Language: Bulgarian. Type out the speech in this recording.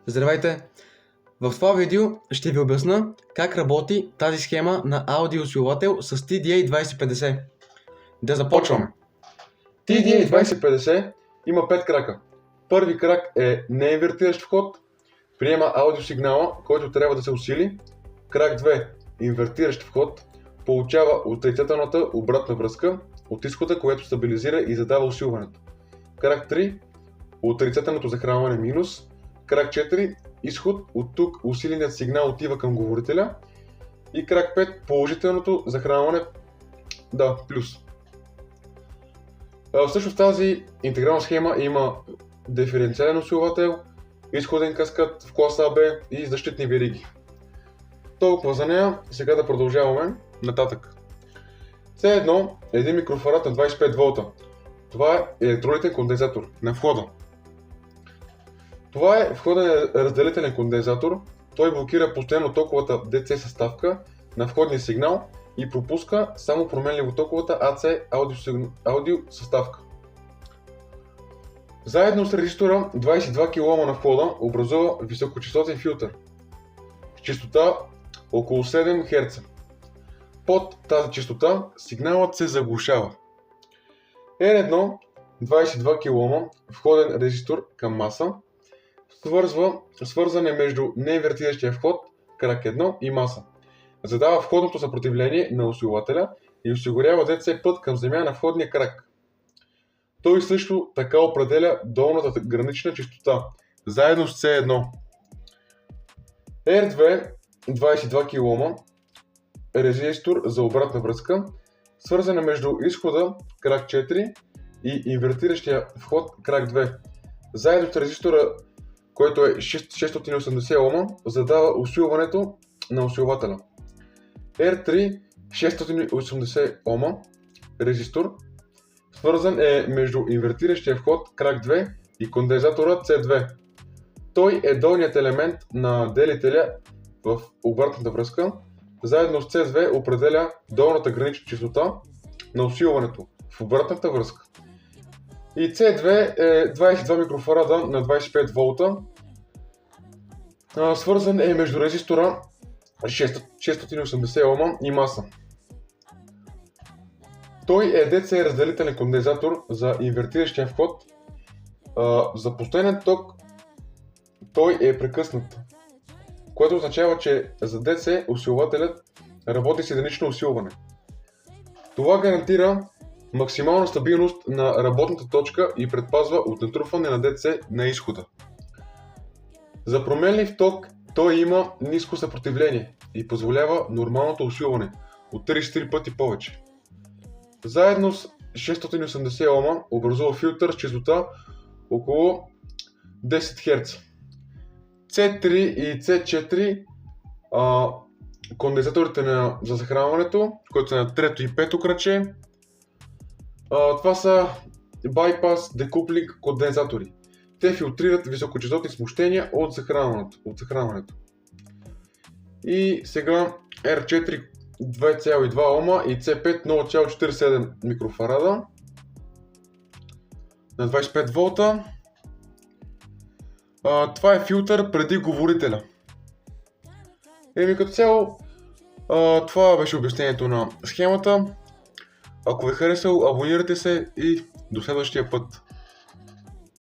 Здравейте! В това видео ще ви обясна как работи тази схема на аудиоусвоявател с TDA2050. Да започваме! TDA2050 има 5 крака. Първи крак е неинвертиращ вход, приема аудиосигнала, който трябва да се усили. Крак 2 инвертиращ вход, получава отрицателната обратна връзка от изхода, което стабилизира и задава усилването. Крак 3 отрицателното захранване минус. Крак 4 изход, от тук усиленият сигнал отива към говорителя. И крак 5 положителното захранване плюс. Всъщност тази интегрална схема има диференциален усилвател, изходен каскад в клас АБ и защитни вериги. Толкова за нея, сега да продължаваме нататък. C1 е един микрофарад на 25 волта. Това е електролитен кондензатор на входа. Това е входен разделителен кондензатор. Той блокира постоянно токовата DC съставка на входния сигнал и пропуска само променливо токовата AC аудио съставка. Заедно с резистора 22 кОм на входа образува високочастотен филтър с честота около 7 Hz. Под тази честота сигналът се заглушава. R1 22 кОм входен резистор към маса свързване между неинвертиращия вход, крак 1 и маса. Задава входното съпротивление на усилвателя и осигурява DC път към земя на входния крак. Той също така определя долната гранична честота, заедно с C1. R2 22 кОм резистор за обратна връзка, свързана между изхода, крак 4 и инвертиращия вход, крак 2. Заедно с резистора, който е 680 Ом, задава усилването на усилвателя. R3 680 Ом резистор, свързан е между инвертиращия вход, крак 2 и кондензатора C2. Той е долният елемент на делителя в обратната връзка. Заедно с C2 определя долната гранична честота на усилването в обратната връзка. И C2 е 22 микрофарада на 25 волта. Свързан е между резистора 680 Ом и маса. Той е DC разделителен кондензатор за инвертиращия вход. За постоянен ток той е прекъснат, което означава, че за DC усилвателят работи с единично усилване. Това гарантира максимална стабилност на работната точка и предпазва от натрупване на DC на изхода. За променлив ток той има ниско съпротивление и позволява нормалното усилване от 33 пъти повече. Заедно с 680 Ом образува филтър с честота около 10 Hz. C3 и C4 кондензаторите за захранването, които са на трето и пето кръче. Това са bypass декуплинг кондензатори. Те филтрират високочастотни смущения от захранването. И сега R4 2,2 Ом и C5 0,47 микрофарада на 25 волта. Това е филтър преди говорителя. Като цяло, това беше обяснението на схемата. Ако ви е харесало, абонирайте се и до следващия път.